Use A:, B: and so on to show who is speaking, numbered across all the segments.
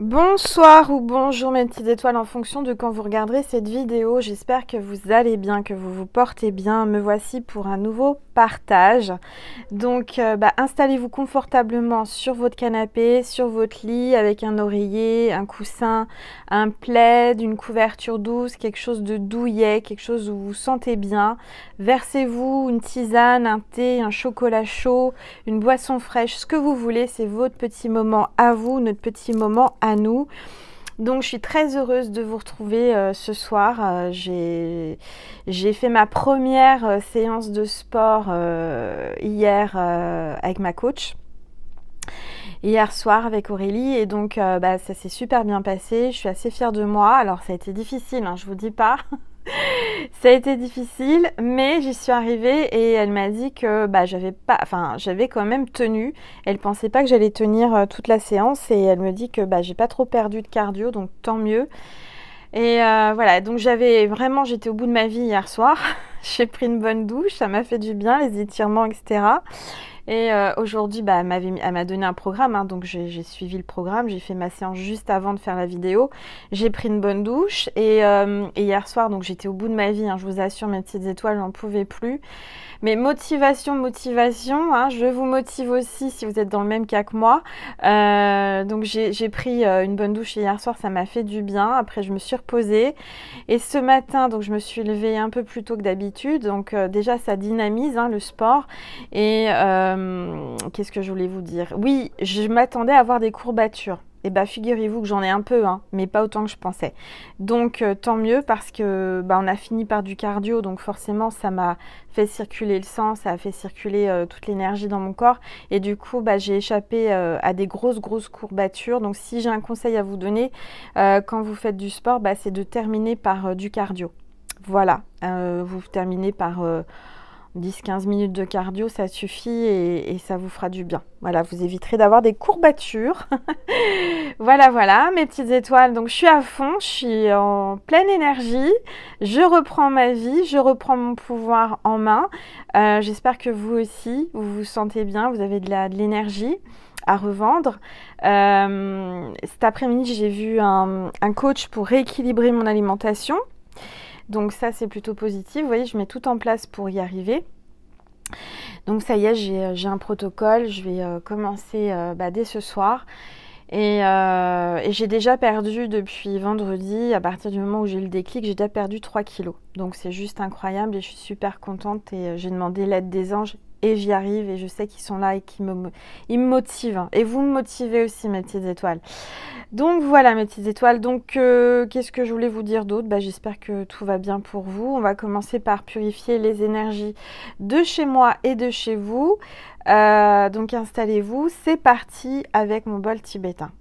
A: Bonsoir ou bonjour mes petites étoiles en fonction de quand vous regarderez cette vidéo. J'espère que vous allez bien, que vous vous portez bien. Me voici pour un nouveau partage. Donc installez-vous confortablement sur votre canapé, sur votre lit avec un oreiller, un coussin, un plaid, une couverture douce, quelque chose de douillet, quelque chose où vous vous sentez bien. Versez-vous une tisane, un thé, un chocolat chaud, une boisson fraîche, ce que vous voulez. C'est votre petit moment à vous, notre petit moment à nous. Donc je suis très heureuse de vous retrouver ce soir. J'ai fait ma première séance de sport hier avec ma coach. Hier soir avec Aurélie et donc ça s'est super bien passé. Je suis assez fière de moi. Alors ça a été difficile, hein, je vous dis pas. Ça a été difficile, mais j'y suis arrivée et elle m'a dit que j'avais quand même tenu. Elle pensait pas que j'allais tenir toute la séance et elle me dit que j'ai pas trop perdu de cardio, donc tant mieux. Et voilà, donc j'étais au bout de ma vie hier soir. J'ai pris une bonne douche, ça m'a fait du bien, les étirements, etc. Et aujourd'hui, elle m'a donné un programme, hein, donc j'ai suivi le programme. J'ai fait ma séance juste avant de faire la vidéo. J'ai pris une bonne douche et hier soir, donc j'étais au bout de ma vie, hein, je vous assure, mes petites étoiles, j'en pouvais plus. Mais motivation, hein, je vous motive aussi si vous êtes dans le même cas que moi. Donc j'ai pris une bonne douche hier soir, ça m'a fait du bien. Après, je me suis reposée. Et ce matin, donc je me suis levée un peu plus tôt que d'habitude. Donc déjà, ça dynamise le sport. Et qu'est-ce que je voulais vous dire? Oui, je m'attendais à avoir des courbatures. Et figurez-vous que j'en ai un peu, hein, mais pas autant que je pensais. Donc tant mieux parce que on a fini par du cardio, donc forcément ça m'a fait circuler le sang, ça a fait circuler toute l'énergie dans mon corps. Et du coup, j'ai échappé à des grosses courbatures. Donc si j'ai un conseil à vous donner quand vous faites du sport, c'est de terminer par du cardio. Voilà, vous terminez par 10-15 minutes de cardio, ça suffit et ça vous fera du bien. Voilà, vous éviterez d'avoir des courbatures. Voilà, mes petites étoiles. Donc, je suis à fond, je suis en pleine énergie. Je reprends ma vie, je reprends mon pouvoir en main. J'espère que vous aussi, vous vous sentez bien, vous avez de l'énergie à revendre. Cet après-midi, j'ai vu un coach pour rééquilibrer mon alimentation. Donc ça, c'est plutôt positif. Vous voyez, je mets tout en place pour y arriver. Donc ça y est, j'ai un protocole. Je vais commencer dès ce soir. Et j'ai déjà perdu depuis vendredi, à partir du moment où j'ai eu le déclic, j'ai déjà perdu 3 kilos. Donc c'est juste incroyable et je suis super contente. Et j'ai demandé l'aide des anges. Et j'y arrive et je sais qu'ils sont là et ils me motivent. Et vous me motivez aussi, mes petites étoiles. Donc voilà, mes petites étoiles. Donc qu'est-ce que je voulais vous dire d'autre? J'espère que tout va bien pour vous. On va commencer par purifier les énergies de chez moi et de chez vous. Donc installez-vous. C'est parti avec mon bol tibétain.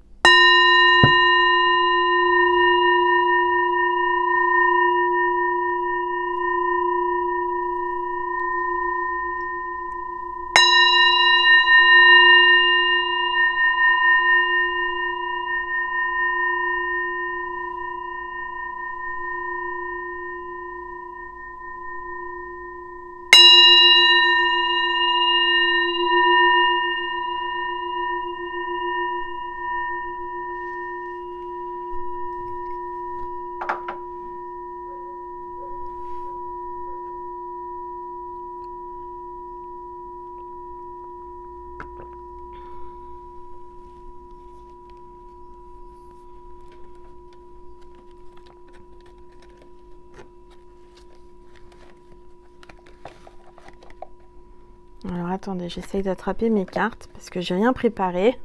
A: Alors attendez, j'essaye d'attraper mes cartes parce que j'ai rien préparé.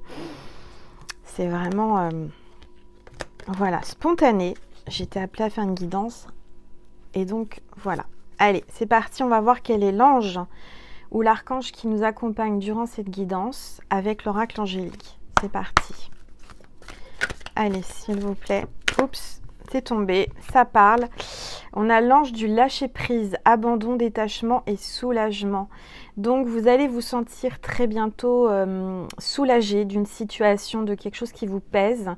A: C'est vraiment voilà, spontané. J'étais appelée à faire une guidance. Et donc voilà. Allez, c'est parti, on va voir quel est l'ange ou l'archange qui nous accompagne durant cette guidance avec l'oracle angélique. C'est parti. Allez, s'il vous plaît. Oups, c'est tombé, ça parle. On a l'ange du lâcher-prise, abandon, détachement et soulagement. Donc, vous allez vous sentir très bientôt soulagé d'une situation, de quelque chose qui vous pèse.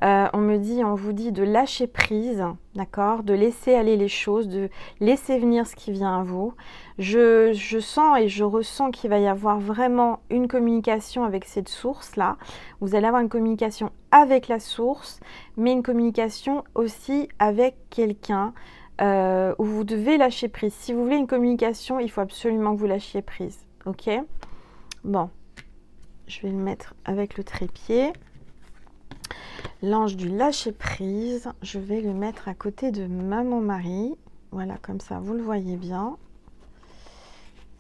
A: On vous dit de lâcher prise, d'accord? De laisser aller les choses, de laisser venir ce qui vient à vous. Je sens et je ressens qu'il va y avoir vraiment une communication avec cette source-là. Vous allez avoir une communication avec la source, mais une communication aussi avec quelqu'un où vous devez lâcher prise. Si vous voulez une communication, il faut absolument que vous lâchiez prise, ok? Bon, je vais le mettre avec le trépied. L'ange du lâcher prise, je vais le mettre à côté de Maman Marie. Voilà, comme ça, vous le voyez bien.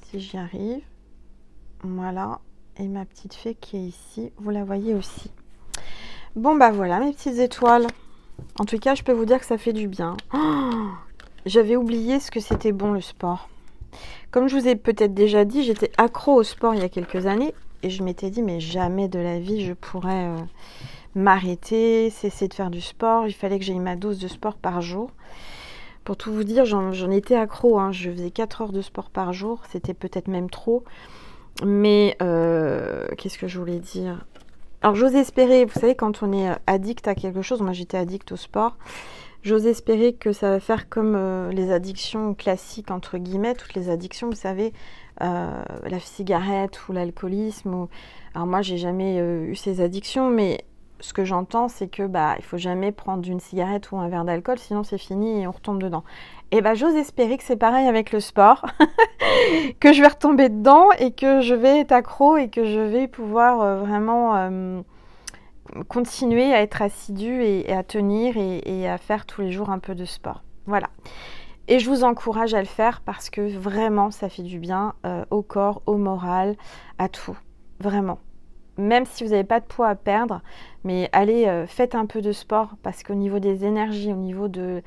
A: Si j'y arrive. Voilà. Et ma petite fée qui est ici, vous la voyez aussi. Bon, bah voilà, mes petites étoiles. En tout cas, je peux vous dire que ça fait du bien. Oh, j'avais oublié ce que c'était bon, le sport. Comme je vous ai peut-être déjà dit, j'étais accro au sport il y a quelques années. Et je m'étais dit, mais jamais de la vie, je pourrais m'arrêter, cesser de faire du sport. Il fallait que j'aie ma dose de sport par jour. Pour tout vous dire, j'en étais accro, hein. Je faisais 4 heures de sport par jour. C'était peut-être même trop. Mais, qu'est-ce que je voulais dire? Alors, j'ose espérer, vous savez, quand on est addict à quelque chose, moi j'étais addict au sport, j'ose espérer que ça va faire comme les addictions classiques, entre guillemets, toutes les addictions, vous savez, la cigarette ou l'alcoolisme. Alors moi, j'ai jamais eu ces addictions, mais ce que j'entends, c'est que il faut jamais prendre une cigarette ou un verre d'alcool, sinon c'est fini et on retombe dedans. Et j'ose espérer que c'est pareil avec le sport, que je vais retomber dedans et que je vais être accro et que je vais pouvoir vraiment continuer à être assidue et à tenir et à faire tous les jours un peu de sport. Voilà. Et je vous encourage à le faire parce que vraiment, ça fait du bien au corps, au moral, à tout. Vraiment. Même si vous n'avez pas de poids à perdre, mais allez, faites un peu de sport parce qu'au niveau des énergies, au niveau de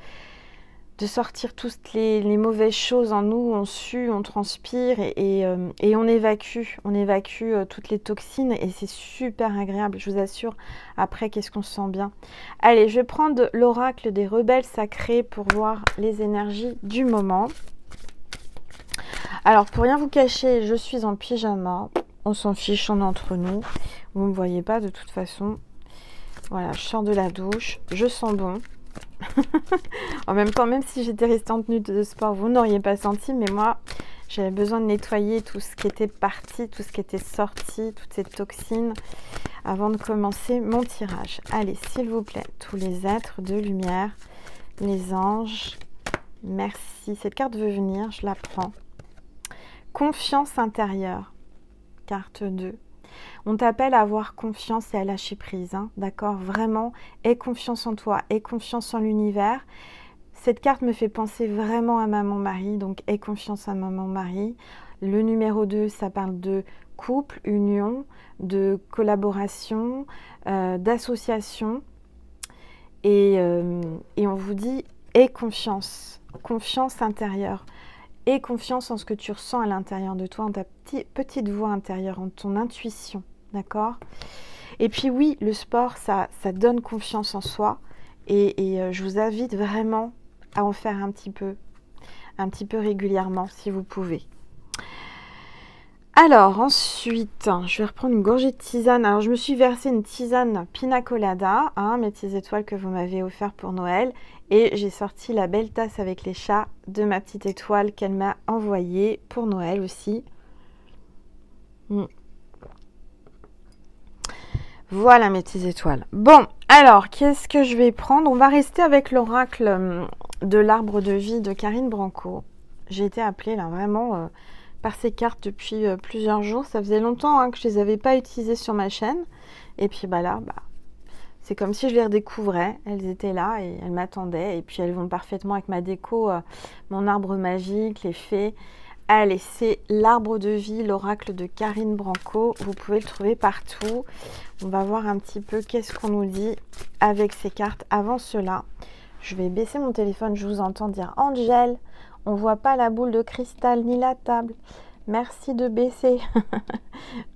A: sortir toutes les mauvaises choses en nous, on sue, on transpire et on évacue toutes les toxines et c'est super agréable, je vous assure. Après, qu'est-ce qu'on se sent bien. Allez, je vais prendre l'oracle des rebelles sacrés pour voir les énergies du moment. Alors, pour rien vous cacher, je suis en pyjama. On s'en fiche, on est entre nous. Vous ne me voyez pas de toute façon. Voilà, je sors de la douche. Je sens bon. En même temps, même si j'étais restée en tenue de sport, vous n'auriez pas senti. Mais moi, j'avais besoin de nettoyer tout ce qui était parti, tout ce qui était sorti, toutes ces toxines, avant de commencer mon tirage. Allez, s'il vous plaît, tous les êtres de lumière, les anges, merci. Cette carte veut venir, je la prends. Confiance intérieure. Carte 2. On t'appelle à avoir confiance et à lâcher prise, hein, d'accord? Vraiment, aie confiance en toi, aie confiance en l'univers. Cette carte me fait penser vraiment à Maman Marie, donc aie confiance à Maman Marie. Le numéro 2, ça parle de couple, union, de collaboration, d'association. Et on vous dit, aie confiance, confiance intérieure. Et confiance en ce que tu ressens à l'intérieur de toi, en ta petite voix intérieure, en ton intuition, d'accord? Et puis oui, le sport, ça donne confiance en soi. Et je vous invite vraiment à en faire un petit peu régulièrement, si vous pouvez. Alors, ensuite, je vais reprendre une gorgée de tisane. Alors, je me suis versé une tisane pina colada, hein, mes petites étoiles que vous m'avez offert pour Noël. Et j'ai sorti la belle tasse avec les chats de ma petite étoile qu'elle m'a envoyée pour Noël aussi. Voilà mes petites étoiles. Bon, alors, qu'est-ce que je vais prendre? On va rester avec l'oracle de l'arbre de vie de Karine Branco. J'ai été appelée là vraiment par ces cartes depuis plusieurs jours. Ça faisait longtemps hein, que je ne les avais pas utilisées sur ma chaîne. Et puis là, c'est comme si je les redécouvrais. Elles étaient là et elles m'attendaient. Et puis elles vont parfaitement avec ma déco, mon arbre magique, les fées. Allez, c'est l'arbre de vie, l'oracle de Karine Branco. Vous pouvez le trouver partout. On va voir un petit peu qu'est-ce qu'on nous dit avec ces cartes. Avant cela, je vais baisser mon téléphone. Je vous entends dire Angèle. On voit pas la boule de cristal ni la table. Merci de baisser.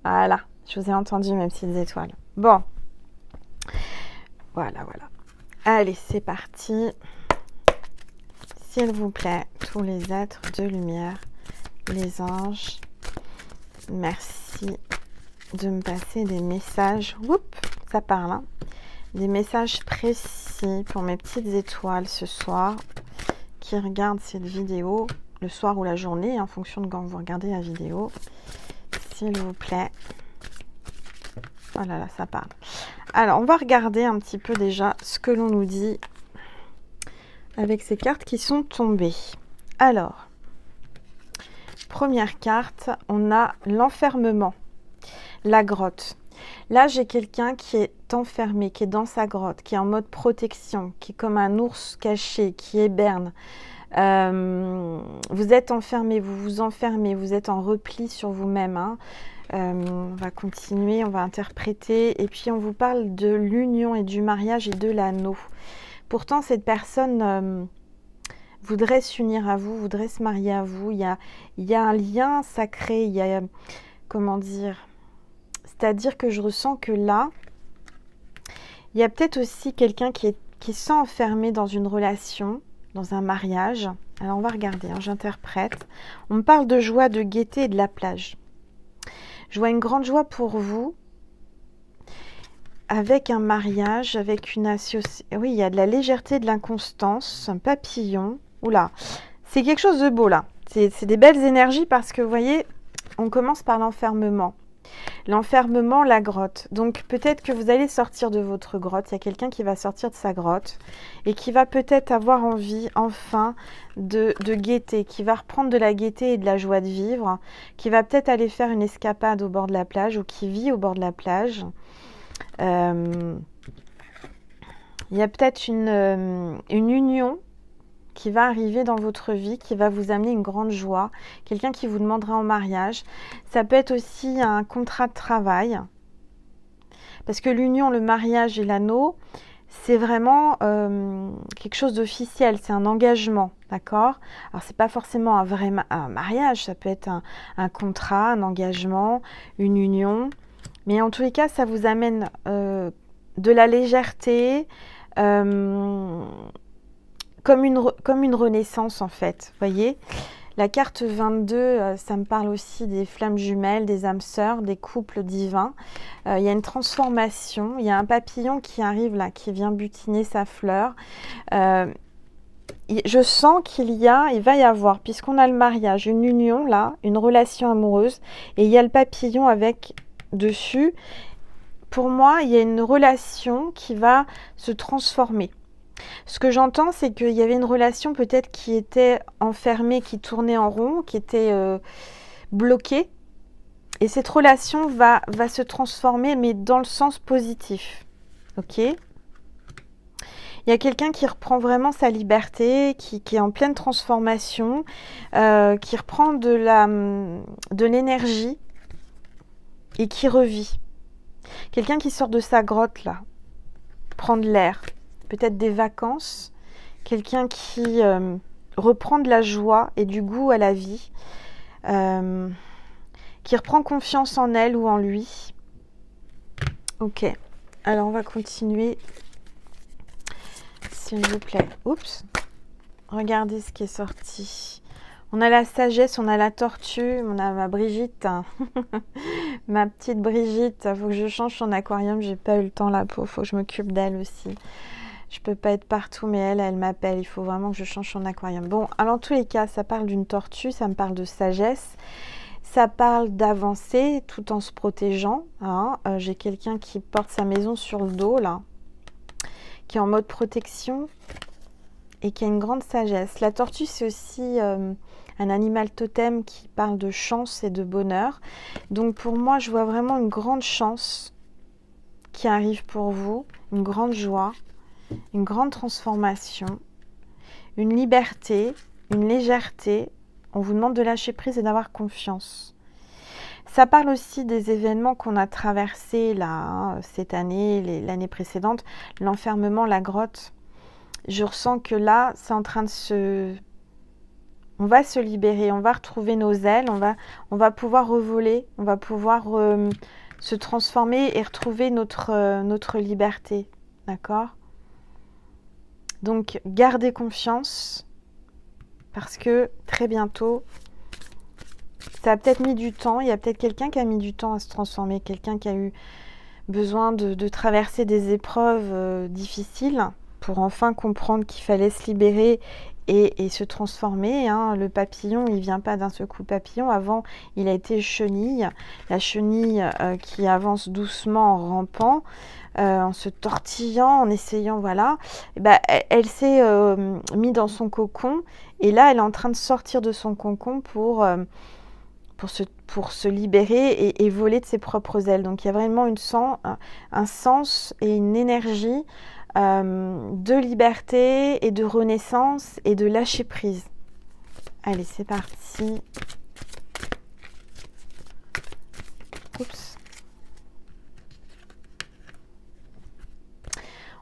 A: Voilà, je vous ai entendu mes petites étoiles. Bon. Voilà. Allez, c'est parti. S'il vous plaît, tous les êtres de lumière, les anges, merci de me passer des messages. Oups, ça parle, hein. Des messages précis pour mes petites étoiles ce soir qui regardent cette vidéo le soir ou la journée en fonction de quand vous regardez la vidéo. S'il vous plaît. Oh là là, ça parle. Alors, on va regarder un petit peu déjà ce que l'on nous dit avec ces cartes qui sont tombées. Alors, première carte, on a l'enfermement, la grotte. Là, j'ai quelqu'un qui est enfermé, qui est dans sa grotte, qui est en mode protection, qui est comme un ours caché, qui hiberne. Vous êtes enfermé, vous vous enfermez, vous êtes en repli sur vous-même. Hein. On va continuer, on va interpréter. Et puis, on vous parle de l'union et du mariage et de l'anneau. Pourtant, cette personne voudrait s'unir à vous, voudrait se marier à vous. Il y a un lien sacré, il y a, comment dire, c'est-à-dire que je ressens que là, il y a peut-être aussi quelqu'un qui se sent enfermé dans une relation, dans un mariage. Alors, on va regarder, hein, j'interprète. On me parle de joie, de gaieté et de la plage. Je vois une grande joie pour vous, avec un mariage, avec une association. Oui, il y a de la légèreté, de l'inconstance, un papillon. Oula, c'est quelque chose de beau là. C'est des belles énergies parce que, vous voyez, on commence par l'enfermement. L'enfermement, la grotte. Donc peut-être que vous allez sortir de votre grotte. Il y a quelqu'un qui va sortir de sa grotte et qui va peut-être avoir envie, enfin, de gaieté, qui va reprendre de la gaieté et de la joie de vivre, qui va peut-être aller faire une escapade au bord de la plage ou qui vit au bord de la plage. Il y a peut-être une union qui va arriver dans votre vie, qui va vous amener une grande joie, quelqu'un qui vous demandera en mariage. Ça peut être aussi un contrat de travail, parce que l'union, le mariage et l'anneau, c'est vraiment quelque chose d'officiel, c'est un engagement, d'accord? Alors, c'est pas forcément un mariage, ça peut être un contrat, un engagement, une union, mais en tous les cas, ça vous amène de la légèreté, comme une renaissance en fait, voyez. La carte 22, ça me parle aussi des flammes jumelles, des âmes sœurs, des couples divins. Il y a une transformation, il y a un papillon qui arrive là, qui vient butiner sa fleur. Je sens il va y avoir, puisqu'on a le mariage, une union là, une relation amoureuse, et il y a le papillon avec dessus. Pour moi, il y a une relation qui va se transformer. Ce que j'entends, c'est qu'il y avait une relation peut-être qui était enfermée, qui tournait en rond, qui était bloquée. Et cette relation va se transformer, mais dans le sens positif. Ok ? Il y a quelqu'un qui reprend vraiment sa liberté, qui est en pleine transformation, qui reprend de l'énergie et qui revit. Quelqu'un qui sort de sa grotte, là, prendre l'air. Peut-être des vacances, quelqu'un qui reprend de la joie et du goût à la vie, qui reprend confiance en elle ou en lui. Ok, alors on va continuer, s'il vous plaît. Oups, regardez ce qui est sorti. On a la sagesse, on a la tortue, on a ma Brigitte, ma petite Brigitte. Il faut que je change son aquarium, j'ai pas eu le temps, la peau, faut que je m'occupe d'elle aussi. Je peux pas être partout, mais elle m'appelle. Il faut vraiment que je change son aquarium. Bon, alors en tous les cas, ça parle d'une tortue, ça me parle de sagesse. Ça parle d'avancer tout en se protégeant. Hein. J'ai quelqu'un qui porte sa maison sur le dos, là, qui est en mode protection et qui a une grande sagesse. La tortue, c'est aussi un animal totem qui parle de chance et de bonheur. Donc pour moi, je vois vraiment une grande chance qui arrive pour vous, une grande joie. Une grande transformation, une liberté, une légèreté. On vous demande de lâcher prise et d'avoir confiance. Ça parle aussi des événements qu'on a traversés là, hein, cette année, l'année précédente, l'enfermement, la grotte. Je ressens que là, c'est en train de on va se libérer, on va retrouver nos ailes, on va pouvoir revoler, on va pouvoir se transformer et retrouver notre liberté. D'accord ? Donc, gardez confiance parce que très bientôt, ça a peut-être mis du temps. Il y a peut-être quelqu'un qui a mis du temps à se transformer, quelqu'un qui a eu besoin de traverser des épreuves difficiles pour enfin comprendre qu'il fallait se libérer et se transformer. Hein. Le papillon, il vient pas d'un seul coup papillon. Avant, il a été chenille. La chenille qui avance doucement en rampant, en se tortillant, en essayant, voilà. Et ben, elle s'est mise dans son cocon. Et là, elle est en train de sortir de son cocon pour se libérer et voler de ses propres ailes. Donc il y a vraiment un sens et une énergie de liberté et de renaissance et de lâcher prise. Allez, c'est parti. Oups.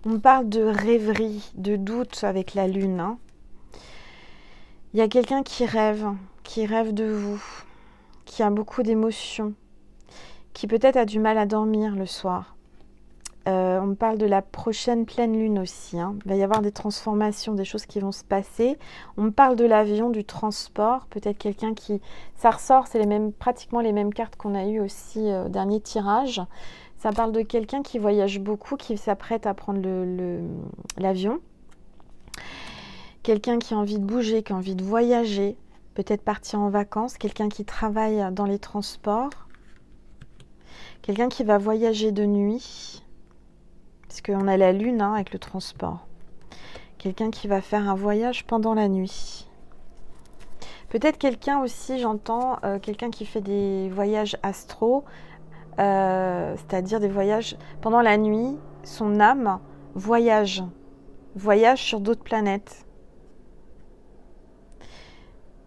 A: On parle de rêverie, de doute avec la lune. Hein. Il y a quelqu'un qui rêve de vous, qui a beaucoup d'émotions, qui peut-être a du mal à dormir le soir. On me parle de la prochaine pleine lune aussi. Hein. Il va y avoir des transformations, des choses qui vont se passer. On me parle de l'avion, du transport. Peut-être quelqu'un qui... Ça ressort, c'est pratiquement les mêmes cartes qu'on a eues aussi au dernier tirage. Ça parle de quelqu'un qui voyage beaucoup, qui s'apprête à prendre l'avion. Quelqu'un qui a envie de bouger, qui a envie de voyager. Peut-être partir en vacances. Quelqu'un qui travaille dans les transports. Quelqu'un qui va voyager de nuit. Parce qu'on a la lune hein, avec le transport. Quelqu'un qui va faire un voyage pendant la nuit. Peut-être quelqu'un aussi, j'entends, quelqu'un qui fait des voyages astro, c'est-à-dire des voyages pendant la nuit, son âme voyage sur d'autres planètes.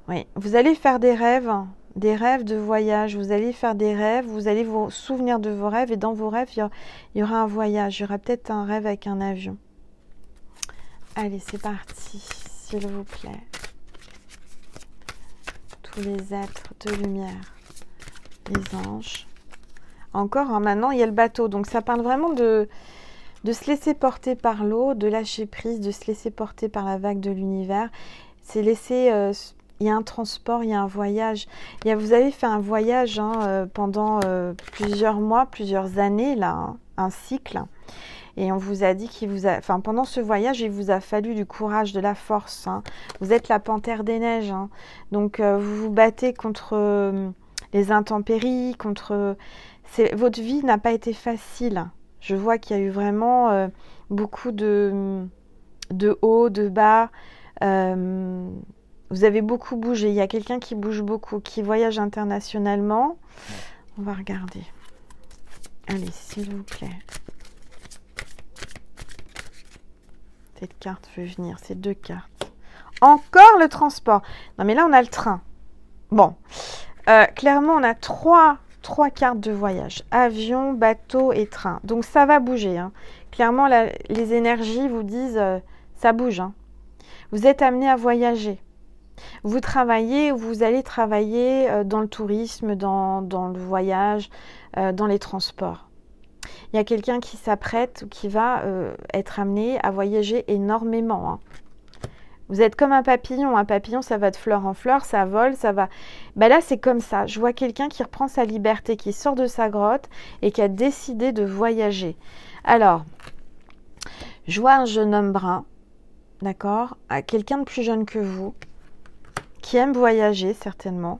A: Oui, vous allez faire des rêves de voyage, vous allez faire des rêves, vous allez vous souvenir de vos rêves et dans vos rêves, il y aura un voyage, il y aura peut-être un rêve avec un avion. Allez, c'est parti, s'il vous plaît. Tous les êtres de lumière, les anges. Encore, hein, maintenant, il y a le bateau, donc ça parle vraiment de se laisser porter par l'eau, de lâcher prise, de se laisser porter par la vague de l'univers. C'est laisser... il y a un transport, il y a un voyage. Vous avez fait un voyage hein, pendant plusieurs mois, plusieurs années, là, hein, un cycle. Et on vous a dit pendant ce voyage, il vous a fallu du courage, de la force. Hein. Vous êtes la panthère des neiges. Hein. Donc, vous vous battez contre les intempéries, votre vie n'a pas été facile. Je vois qu'il y a eu vraiment beaucoup de hauts, de bas. Vous avez beaucoup bougé. Il y a quelqu'un qui bouge beaucoup, qui voyage internationalement. On va regarder. Allez, s'il vous plaît. Cette carte veut venir. C'est 2 cartes. Encore le transport. Non, mais là, on a le train. Bon. Clairement, on a trois cartes de voyage. Avion, bateau et train. Donc, ça va bouger. Hein. Clairement, les énergies vous disent ça bouge. Hein. Vous êtes amené à voyager. Vous travaillez ou vous allez travailler dans le tourisme, dans le voyage, dans les transports. Il y a quelqu'un qui s'apprête ou qui va être amené à voyager énormément. Hein. Vous êtes comme un papillon. Un papillon, ça va de fleur en fleur, ça vole, ça va... Ben là, c'est comme ça. Je vois quelqu'un qui reprend sa liberté, qui sort de sa grotte et qui a décidé de voyager. Alors, je vois un jeune homme brun, d'accord, quelqu'un de plus jeune que vous, qui aime voyager certainement.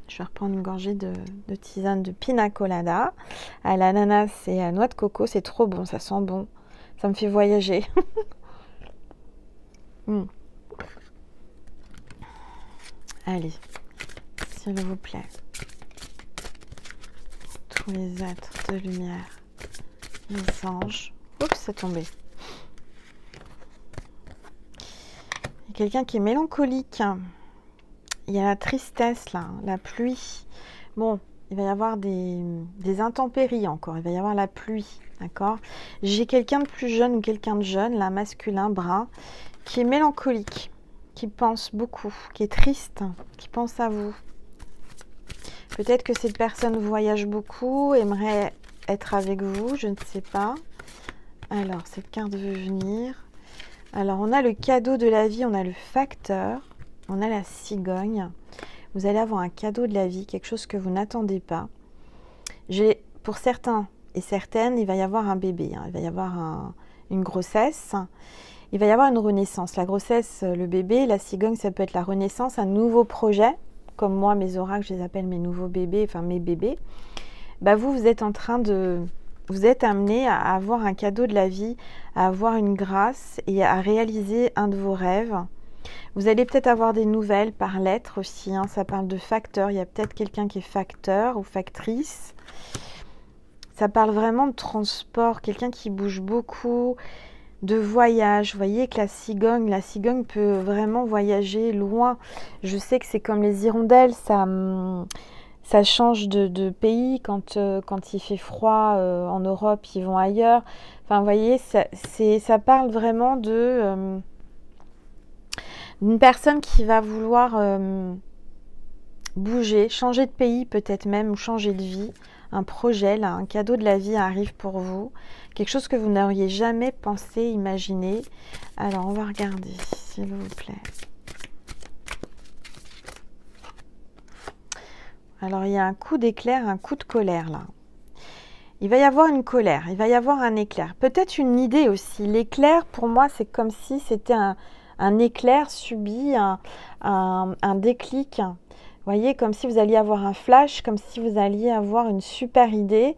A: Je vais reprendre une gorgée de tisane de pina colada à l'ananas et à noix de coco. C'est trop bon, ça sent bon. Ça me fait voyager. Allez, s'il vous plaît. Tous les êtres de lumière, les anges. Oups, c'est tombé. Il y a quelqu'un qui est mélancolique. Il y a la tristesse là, la pluie. Bon, il va y avoir des intempéries encore. Il va y avoir la pluie, d'accord? J'ai quelqu'un de plus jeune ou quelqu'un de jeune, là, masculin, brun, qui est mélancolique, qui pense beaucoup, qui est triste, qui pense à vous. Peut-être que cette personne voyage beaucoup, aimerait être avec vous, je ne sais pas. Alors, cette carte veut venir. Alors, on a le cadeau de la vie, on a le facteur. On a la cigogne. Vous allez avoir un cadeau de la vie, quelque chose que vous n'attendez pas. Pour certains, et certaines, il va y avoir un bébé, hein. Il va y avoir une grossesse. Il va y avoir une renaissance. La grossesse, le bébé, la cigogne, ça peut être la renaissance, un nouveau projet. Comme moi, mes oracles, je les appelle mes nouveaux bébés, enfin mes bébés. Bah vous êtes en train de... Vous êtes amené à avoir un cadeau de la vie, à avoir une grâce et à réaliser un de vos rêves. Vous allez peut-être avoir des nouvelles par lettre aussi, hein. Ça parle de facteur. Il y a peut-être quelqu'un qui est facteur ou factrice. Ça parle vraiment de transport, quelqu'un qui bouge beaucoup, de voyage. Vous voyez que la cigogne peut vraiment voyager loin. Je sais que c'est comme les hirondelles, ça change de pays quand il fait froid en Europe, ils vont ailleurs. Enfin, vous voyez, ça parle vraiment d'une personne qui va vouloir bouger, changer de pays peut-être même, ou changer de vie. Un projet, là, un cadeau de la vie arrive pour vous. Quelque chose que vous n'auriez jamais pensé, imaginé. Alors, on va regarder, s'il vous plaît. Alors, il y a un coup d'éclair, un coup de colère, là. Il va y avoir une colère, il va y avoir un éclair. Peut-être une idée aussi. L'éclair, pour moi, c'est comme si c'était un éclair subi, un déclic. Vous voyez, comme si vous alliez avoir un flash, comme si vous alliez avoir une super idée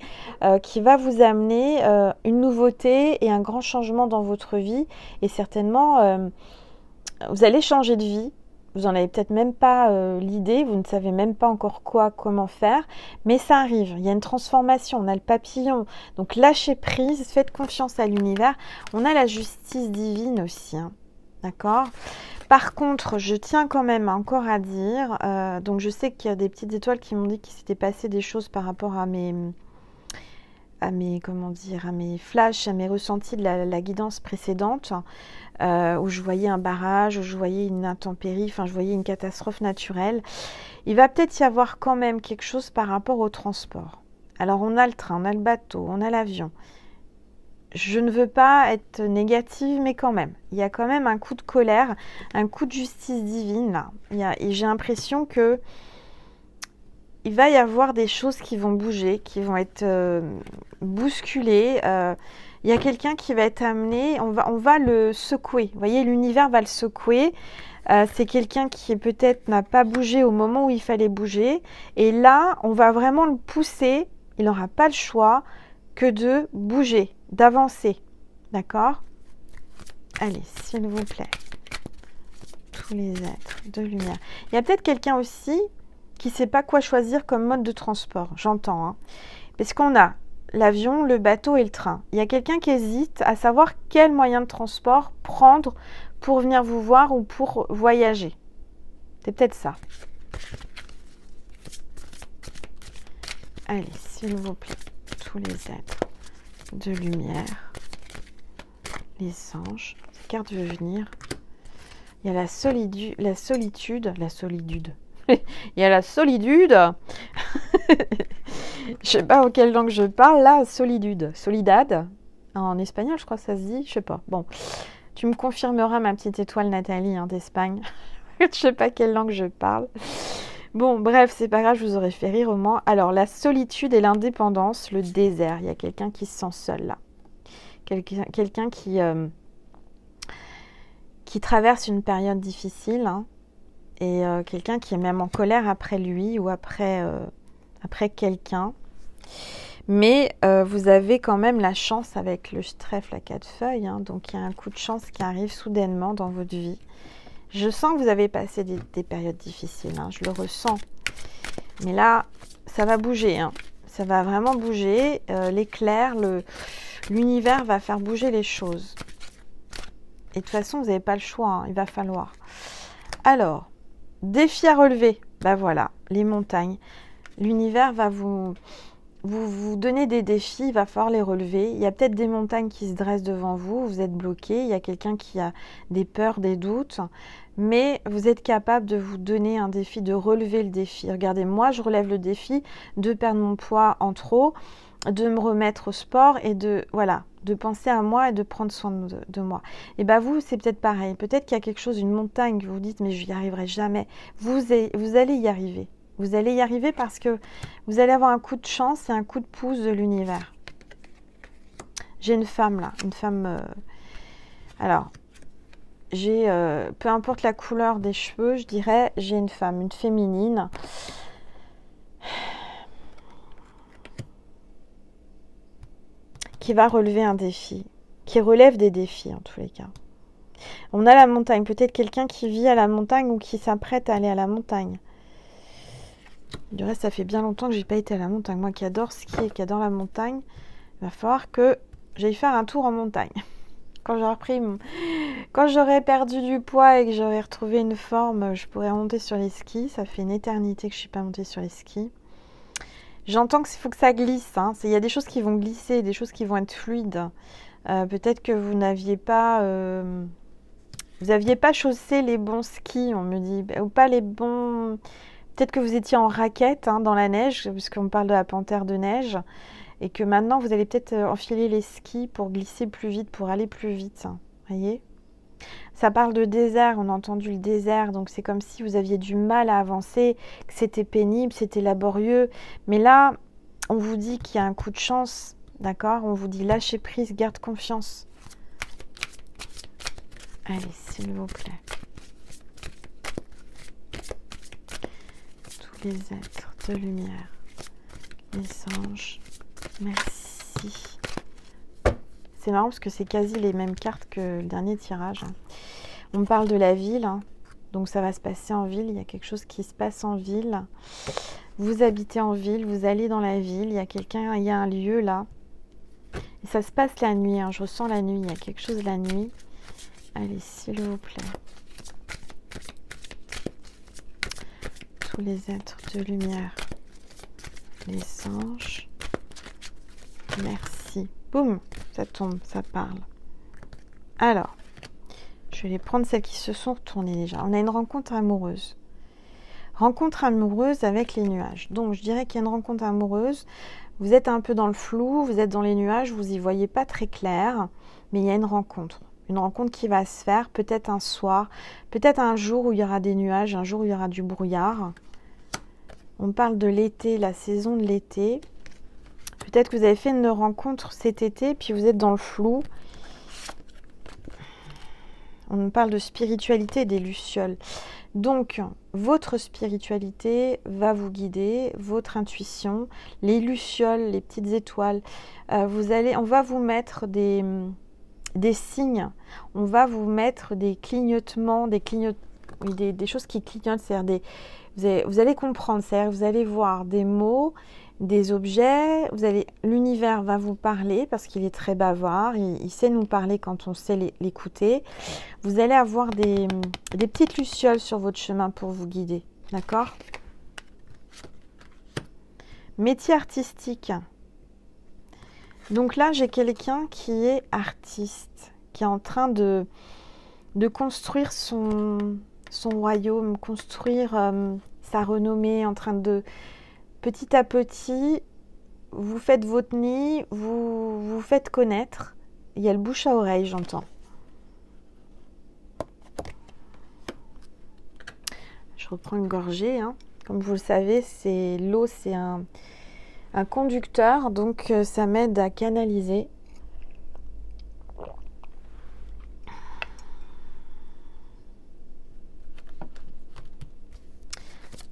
A: qui va vous amener une nouveauté et un grand changement dans votre vie. Et certainement, vous allez changer de vie. Vous n'en avez peut-être même pas l'idée, vous ne savez même pas encore comment faire, mais ça arrive. Il y a une transformation, on a le papillon. Donc lâchez prise, faites confiance à l'univers. On a la justice divine aussi, hein. D'accord ? Par contre, je tiens quand même encore à dire, donc je sais qu'il y a des petites étoiles qui m'ont dit qu'il s'était passé des choses par rapport à mes flashs, à mes ressentis de la guidance précédente, où je voyais un barrage, où je voyais une intempérie, enfin je voyais une catastrophe naturelle. Il va peut-être y avoir quand même quelque chose par rapport au transport. Alors on a le train, on a le bateau, on a l'avion. Je ne veux pas être négative, mais quand même, il y a quand même un coup de colère, un coup de justice divine là. Et j'ai l'impression que il va y avoir des choses qui vont bouger, qui vont être bousculées. Il y a quelqu'un qui va être amené, on va le secouer. Vous voyez, l'univers va le secouer. C'est quelqu'un qui peut-être n'a pas bougé au moment où il fallait bouger. Et là, on va vraiment le pousser. Il n'aura pas le choix que de bouger, d'avancer. D'accord ? Allez, s'il vous plaît. Tous les êtres de lumière. Il y a peut-être quelqu'un aussi qui ne sait pas quoi choisir comme mode de transport. J'entends, hein. Parce qu'on a l'avion, le bateau et le train. Il y a quelqu'un qui hésite à savoir quel moyen de transport prendre pour venir vous voir ou pour voyager. C'est peut-être ça. Allez, s'il vous plaît. Tous les êtres de lumière, les anges, cette carte veut venir. Il y a la solitude, il y a la solitude. Je sais pas auquelle langue je parle là, solidad. En espagnol, je crois que ça se dit, je sais pas. Bon, tu me confirmeras ma petite étoile Nathalie, hein, d'Espagne. Je sais pas quelle langue je parle. Bon, bref, c'est pas grave, je vous aurais fait rire au moins. Alors, la solitude et l'indépendance, le désert. Il y a quelqu'un qui se sent seul là. Quelqu'un qui traverse une période difficile, hein, et quelqu'un qui est même en colère après lui ou après quelqu'un. Mais vous avez quand même la chance avec le trèfle à 4 feuilles, hein, donc il y a un coup de chance qui arrive soudainement dans votre vie. Je sens que vous avez passé des périodes difficiles, hein, je le ressens. Mais là, ça va bouger, hein. Ça va vraiment bouger. L'éclair, l'univers va faire bouger les choses. Et de toute façon, vous n'avez pas le choix, hein, il va falloir. Alors, défi à relever. Ben voilà, les montagnes. L'univers va vous donner des défis, il va falloir les relever. Il y a peut-être des montagnes qui se dressent devant vous, vous êtes bloqué. Il y a quelqu'un qui a des peurs, des doutes. Mais vous êtes capable de vous donner un défi, de relever le défi. Regardez, moi, je relève le défi de perdre mon poids en trop, de me remettre au sport et de penser à moi et de prendre soin de moi. Et bien vous, c'est peut-être pareil. Peut-être qu'il y a quelque chose, une montagne, que vous dites, mais je n'y arriverai jamais. Vous allez y arriver. Vous allez y arriver parce que vous allez avoir un coup de chance et un coup de pouce de l'univers. J'ai une femme là, une femme... alors, j'ai, peu importe la couleur des cheveux, je dirais, j'ai une femme, une féminine. Qui va relever un défi, qui relève des défis en tous les cas. On a la montagne, peut-être quelqu'un qui vit à la montagne ou qui s'apprête à aller à la montagne. Du reste, ça fait bien longtemps que j'ai pas été à la montagne. Moi qui adore skier et qui adore la montagne, il va falloir que j'aille faire un tour en montagne. Quand j'aurai perdu du poids et que j'aurai retrouvé une forme, je pourrai monter sur les skis. Ça fait une éternité que je ne suis pas montée sur les skis. J'entends qu'il faut que ça glisse. Hein. Il y a des choses qui vont glisser, des choses qui vont être fluides. Peut-être que vous n'aviez pas... vous n'aviez pas chaussé les bons skis, on me dit. Ou pas les bons... Peut-être que vous étiez en raquette dans la neige, puisqu'on parle de la panthère de neige. Et que maintenant, vous allez peut-être enfiler les skis pour glisser plus vite, pour aller plus vite. Voyez ? Ça parle de désert, on a entendu le désert, donc c'est comme si vous aviez du mal à avancer, que c'était pénible, c'était laborieux. Mais là, on vous dit qu'il y a un coup de chance, d'accord? On vous dit lâchez prise, garde confiance. Allez, s'il vous plaît. Tous les êtres de lumière, les anges, merci. C'est marrant parce que c'est quasi les mêmes cartes que le dernier tirage. On parle de la ville, donc ça va se passer en ville. Il y a quelque chose qui se passe en ville. Vous habitez en ville, vous allez dans la ville. Il y a quelqu'un, il y a un lieu là. Et ça se passe la nuit. Je ressens la nuit. Il y a quelque chose la nuit. Allez, s'il vous plaît. Tous les êtres de lumière, les anges. Merci. Boum, ça tombe, ça parle. Alors, je vais les prendre celles qui se sont retournées déjà. On a une rencontre amoureuse. Rencontre amoureuse avec les nuages. Donc, je dirais qu'il y a une rencontre amoureuse. Vous êtes un peu dans le flou, vous êtes dans les nuages, vous n'y voyez pas très clair, mais il y a une rencontre. Une rencontre qui va se faire, peut-être un soir, peut-être un jour où il y aura des nuages, un jour où il y aura du brouillard. On parle de l'été, la saison de l'été. Peut-être que vous avez fait une rencontre cet été, puis vous êtes dans le flou. On parle de spiritualité et des lucioles. Donc, votre spiritualité va vous guider, votre intuition, les lucioles, les petites étoiles. On va vous mettre des signes, on va vous mettre des clignotements, des choses qui clignotent, c'est-à-dire vous allez comprendre, c'est-à-dire vous allez voir des mots, des objets, l'univers va vous parler parce qu'il est très bavard, il sait nous parler quand on sait l'écouter. Vous allez avoir des petites lucioles sur votre chemin pour vous guider, d'accord? Métier artistique. Donc là, j'ai quelqu'un qui est artiste, qui est en train de construire son royaume, construire sa renommée, en train de... Petit à petit, vous faites votre nid, vous faites connaître. Il y a le bouche à oreille, j'entends. Je reprends une gorgée. Comme vous le savez, l'eau, c'est un conducteur, donc ça m'aide à canaliser.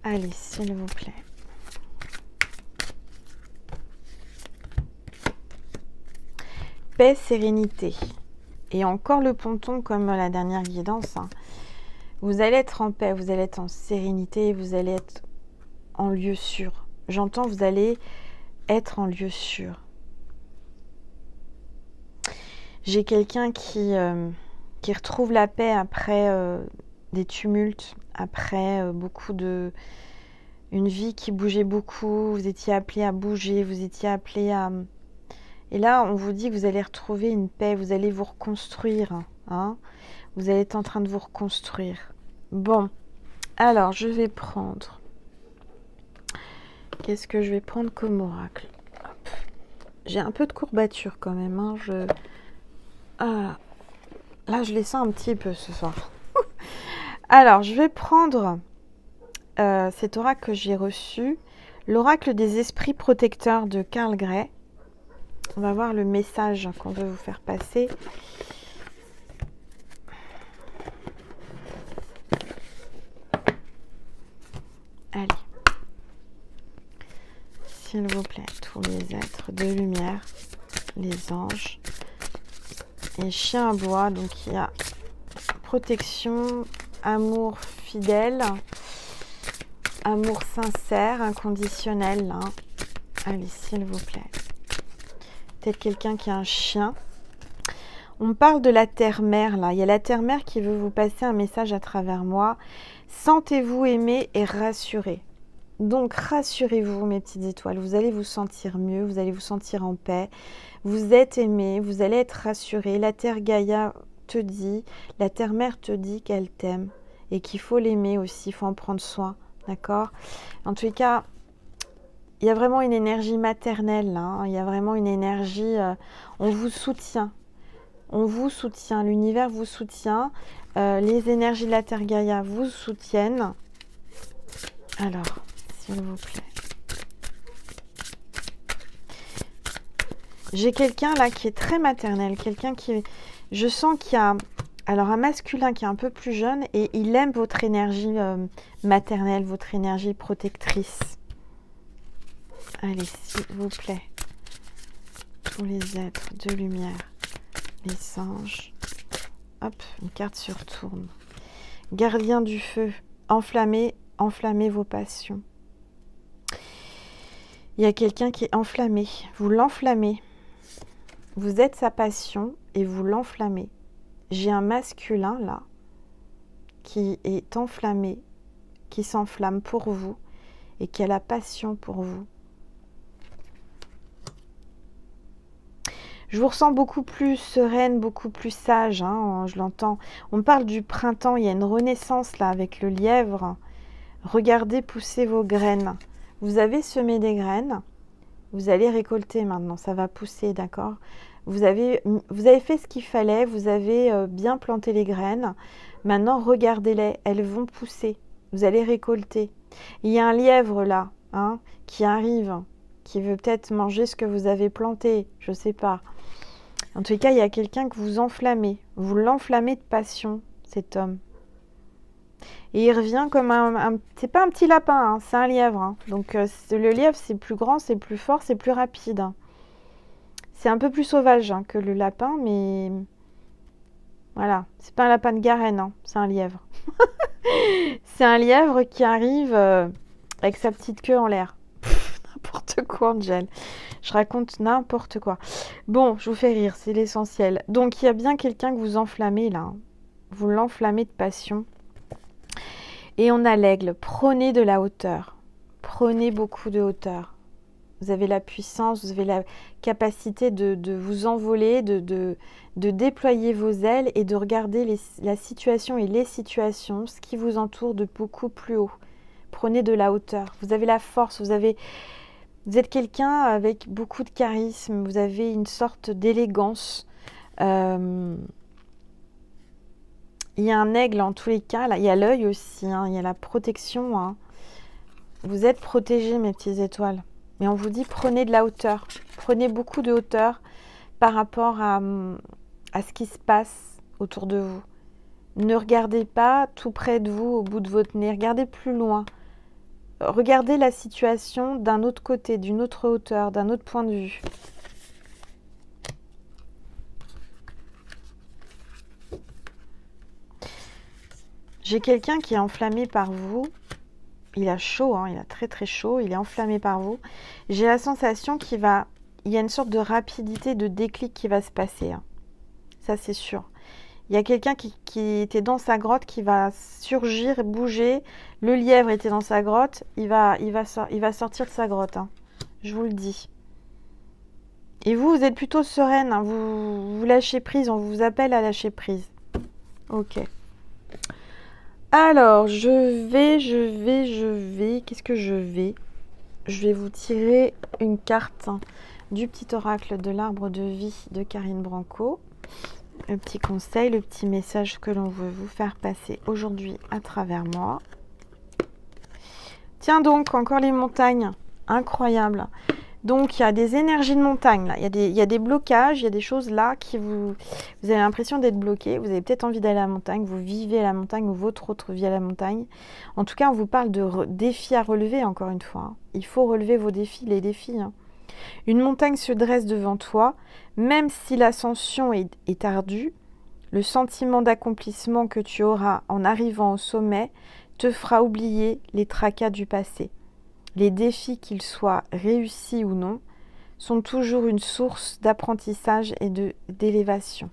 A: Allez, s'il vous plaît. Paix, sérénité. Et encore le ponton comme la dernière guidance. Vous allez être en paix, vous allez être en sérénité, vous allez être en lieu sûr. J'entends, vous allez être en lieu sûr. J'ai quelqu'un qui retrouve la paix après des tumultes, après une vie qui bougeait beaucoup, vous étiez appelé à bouger, vous étiez appelé à... Et là, on vous dit que vous allez retrouver une paix, vous allez vous reconstruire. Vous allez être en train de vous reconstruire. Bon, alors je vais prendre... Qu'est-ce que je vais prendre comme oracle? J'ai un peu de courbature quand même. Là, je les sens un petit peu ce soir. Alors, je vais prendre cet oracle que j'ai reçu. L'oracle des esprits protecteurs de Carl Gray. On va voir le message qu'on veut vous faire passer. Allez. S'il vous plaît, tous les êtres de lumière, les anges et chien à bois. Donc il y a protection, amour fidèle, amour sincère, inconditionnel. Hein. Allez, s'il vous plaît. Peut-être quelqu'un qui a un chien. On parle de la terre-mère là. Il y a la terre-mère qui veut vous passer un message à travers moi. Sentez-vous aimé et rassuré. Donc rassurez-vous mes petites étoiles. Vous allez vous sentir mieux, vous allez vous sentir en paix. Vous êtes aimé, vous allez être rassuré. La terre Gaïa te dit, la terre-mère te dit qu'elle t'aime et qu'il faut l'aimer aussi, il faut en prendre soin. D'accord? En tous les cas, il y a vraiment une énergie maternelle là, hein. Il y a vraiment une énergie, on vous soutient. On vous soutient, l'univers vous soutient, les énergies de la Terre Gaïa vous soutiennent. Alors, s'il vous plaît. J'ai quelqu'un là qui est très maternel, quelqu'un qui... Je sens qu'il y a alors un masculin qui est un peu plus jeune et il aime votre énergie maternelle, votre énergie protectrice. Allez, s'il vous plaît. Tous les êtres de lumière. Les anges. Hop, une carte se retourne. Gardien du feu, enflammez vos passions. Il y a quelqu'un qui est enflammé. Vous l'enflammez. Vous êtes sa passion et vous l'enflammez. J'ai un masculin là qui est enflammé, qui s'enflamme pour vous et qui a la passion pour vous. Je vous ressens beaucoup plus sereine, beaucoup plus sage, hein, je l'entends. On parle du printemps, il y a une renaissance là avec le lièvre. Regardez pousser vos graines. Vous avez semé des graines, vous allez récolter maintenant, ça va pousser, d'accord? Vous avez fait ce qu'il fallait, vous avez bien planté les graines. Maintenant, regardez-les, elles vont pousser, vous allez récolter. Il y a un lièvre là, hein, qui arrive, qui veut peut-être manger ce que vous avez planté, je ne sais pas. En tout cas, il y a quelqu'un que vous enflammez. Vous l'enflammez de passion, cet homme. Et il revient comme c'est pas un petit lapin, hein, c'est un lièvre. Hein. Donc le lièvre, c'est plus grand, c'est plus fort, c'est plus rapide. Hein. C'est un peu plus sauvage hein, que le lapin, mais... Voilà, c'est pas un lapin de Garenne, hein, c'est un lièvre. C'est un lièvre qui arrive avec sa petite queue en l'air. N'importe quoi, Angel. Je raconte n'importe quoi. Bon, je vous fais rire, c'est l'essentiel. Donc, il y a bien quelqu'un que vous enflammez, là. Hein. Vous l'enflammez de passion. Et on a l'aigle. Prenez de la hauteur. Prenez beaucoup de hauteur. Vous avez la puissance, vous avez la capacité de vous envoler, de déployer vos ailes et de regarder la situation et les situations, ce qui vous entoure de beaucoup plus haut. Prenez de la hauteur. Vous avez la force, vous êtes quelqu'un avec beaucoup de charisme, vous avez une sorte d'élégance. Il y a un aigle en tous les cas, là. Il y a l'œil aussi, hein. Il y a la protection. Hein. Vous êtes protégés, mes petites étoiles. Mais on vous dit, prenez de la hauteur. Prenez beaucoup de hauteur par rapport à ce qui se passe autour de vous. Ne regardez pas tout près de vous, au bout de votre nez. Regardez plus loin. Regardez la situation d'un autre côté, d'une autre hauteur, d'un autre point de vue. J'ai quelqu'un qui est enflammé par vous. Il a chaud, hein, il a très très chaud, il est enflammé par vous. J'ai la sensation il y a une sorte de rapidité, de déclic qui va se passer. Hein. Ça c'est sûr. Il y a quelqu'un qui était dans sa grotte, qui va surgir, bouger. Le lièvre était dans sa grotte, il va sortir de sa grotte. Hein. Je vous le dis. Et vous êtes plutôt sereine, hein, vous lâchez prise, on vous appelle à lâcher prise. Ok. Alors, je vais. Qu'est-ce que je vais? Je vais vous tirer une carte du petit oracle de l'arbre de vie de Karine Branco. Le petit conseil, le petit message que l'on veut vous faire passer aujourd'hui à travers moi. Tiens donc, encore les montagnes. Incroyable. Donc, il y a des énergies de montagne, là. Il y a des blocages, il y a des choses là qui vous avez l'impression d'être bloqué. Vous avez peut-être envie d'aller à la montagne, vous vivez à la montagne ou votre autre vie à la montagne. En tout cas, on vous parle de défis à relever, encore une fois, hein. Il faut relever vos défis, les défis, hein. Une montagne se dresse devant toi, même si l'ascension est ardue, le sentiment d'accomplissement que tu auras en arrivant au sommet te fera oublier les tracas du passé. Les défis, qu'ils soient réussis ou non, sont toujours une source d'apprentissage et d'élévation.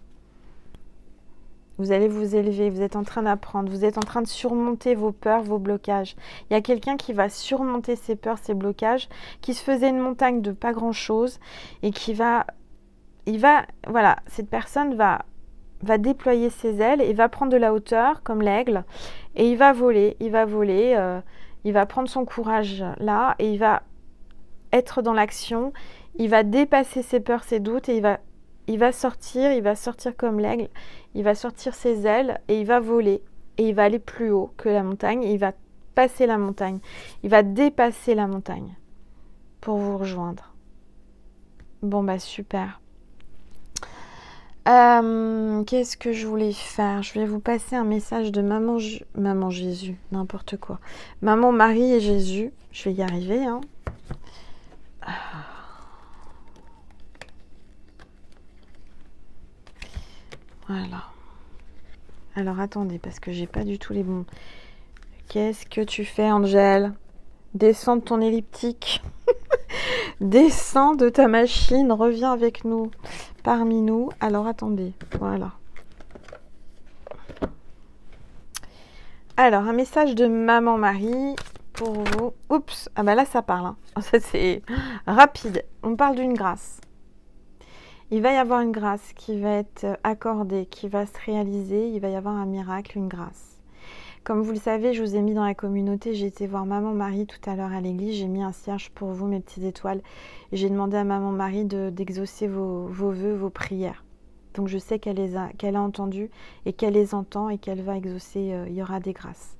A: Vous allez vous élever, vous êtes en train d'apprendre, vous êtes en train de surmonter vos peurs, vos blocages. Il y a quelqu'un qui va surmonter ses peurs, ses blocages, qui se faisait une montagne de pas grand-chose et qui va... Voilà, cette personne va déployer ses ailes et va prendre de la hauteur, comme l'aigle, et il va voler, il va prendre son courage là, et il va être dans l'action, il va dépasser ses peurs, ses doutes, et il va sortir comme l'aigle, il va sortir ses ailes, et il va voler, et il va aller plus haut que la montagne, et il va passer la montagne, il va dépasser la montagne pour vous rejoindre. Bon bah super. Qu'est-ce que je voulais faire? Je vais vous passer un message de Maman Jésus, n'importe quoi. Maman Marie et Jésus, je vais y arriver, hein. Voilà. Alors attendez, parce que j'ai pas du tout les bons. Qu'est-ce que tu fais, Angèle? Descends de ton elliptique. Descends de ta machine, reviens avec nous, parmi nous. Alors attendez, voilà. Alors, un message de Maman Marie pour vous. Oups, ah bah là ça parle, hein. Ça c'est rapide. On parle d'une grâce. Il va y avoir une grâce qui va être accordée, qui va se réaliser. Il va y avoir un miracle, une grâce. Comme vous le savez, je vous ai mis dans la communauté, j'ai été voir Maman Marie tout à l'heure à l'église, j'ai mis un cierge pour vous, mes petites étoiles. J'ai demandé à Maman Marie d'exaucer vos vœux, vos prières. Donc je sais qu'elle a entendu et qu'elle les entend et qu'elle va exaucer, il y aura des grâces.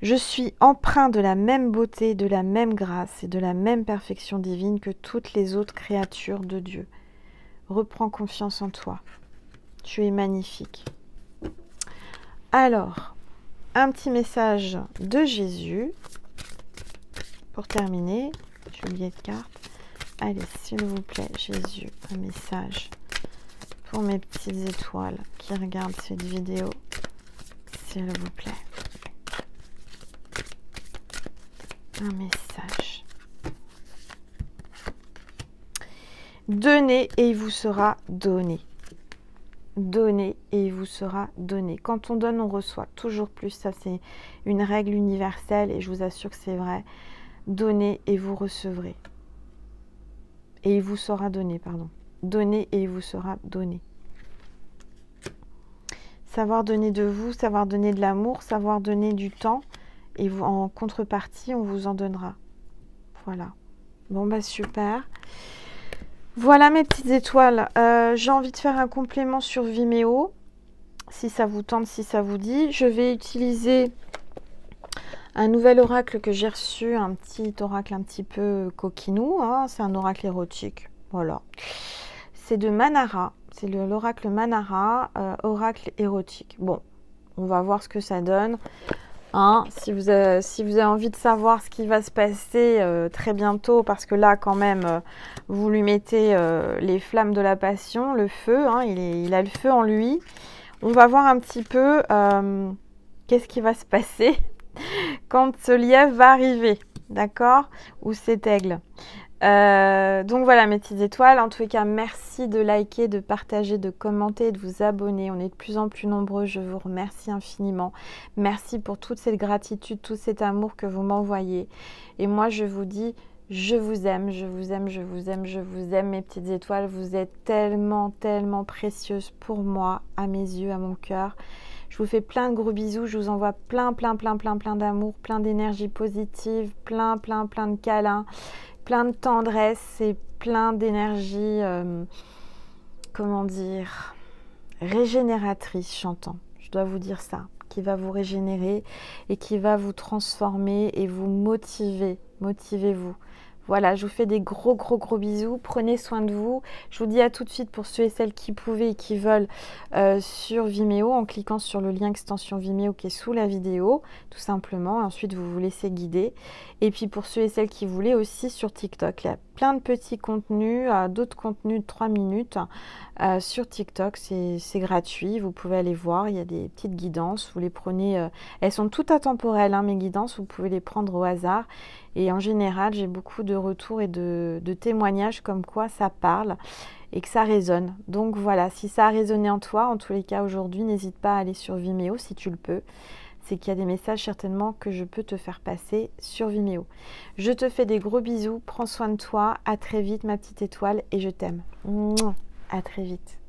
A: Je suis empreint de la même beauté, de la même grâce et de la même perfection divine que toutes les autres créatures de Dieu. Reprends confiance en toi. Tu es magnifique. Alors, un petit message de Jésus pour terminer. J'ai oublié de carte. Allez, s'il vous plaît, Jésus, un message pour mes petites étoiles qui regardent cette vidéo. S'il vous plaît. Un message. Donnez et il vous sera donné. Donnez et il vous sera donné. Quand on donne, on reçoit toujours plus. Ça, c'est une règle universelle et je vous assure que c'est vrai. Donnez et vous recevrez. Et il vous sera donné, pardon. Donnez et il vous sera donné. Savoir donner de vous, savoir donner de l'amour, savoir donner du temps. Et vous, en contrepartie, on vous en donnera. Voilà. Bon, bah super. Voilà mes petites étoiles, j'ai envie de faire un complément sur Vimeo, si ça vous tente, si ça vous dit. Je vais utiliser un nouvel oracle que j'ai reçu, un petit oracle un petit peu coquinou, hein. C'est un oracle érotique, voilà. C'est de Manara, c'est l'oracle Manara, oracle érotique. Bon, on va voir ce que ça donne. Hein, si vous avez envie de savoir ce qui va se passer très bientôt, parce que là quand même vous lui mettez les flammes de la passion, le feu, hein, il a le feu en lui. On va voir un petit peu qu'est-ce qui va se passer quand ce lièvre va arriver, d'accord, ou cet aigle. Donc voilà mes petites étoiles, en tous les cas merci de liker, de partager, de commenter, de vous abonner. On est de plus en plus nombreux, je vous remercie infiniment. Merci pour toute cette gratitude, tout cet amour que vous m'envoyez. Et moi je vous dis, je vous aime, je vous aime, je vous aime, je vous aime mes petites étoiles. Vous êtes tellement, tellement précieuses pour moi, à mes yeux, à mon cœur. Je vous fais plein de gros bisous, je vous envoie plein d'amour, plein d'énergie positive, plein de câlins. Plein de tendresse et plein d'énergie, comment dire, régénératrice, j'entends. Je dois vous dire ça, qui va vous régénérer et qui va vous transformer et vous motiver. Motivez-vous. Voilà, je vous fais des gros bisous. Prenez soin de vous. Je vous dis à tout de suite pour ceux et celles qui pouvaient et qui veulent sur Vimeo en cliquant sur le lien extension Vimeo qui est sous la vidéo, tout simplement. Ensuite, vous vous laissez guider. Et puis pour ceux et celles qui voulaient aussi sur TikTok, il y a plein de petits contenus, d'autres contenus de 3 minutes sur TikTok. C'est gratuit, vous pouvez aller voir. Il y a des petites guidances. Vous les prenez, elles sont toutes intemporelles, hein, mes guidances. Vous pouvez les prendre au hasard. Et en général, j'ai beaucoup de retours et de témoignages comme quoi ça parle et que ça résonne. Donc voilà, si ça a résonné en toi, en tous les cas aujourd'hui, n'hésite pas à aller sur Vimeo si tu le peux. C'est qu'il y a des messages certainement que je peux te faire passer sur Vimeo. Je te fais des gros bisous, prends soin de toi, à très vite ma petite étoile et je t'aime. À très vite.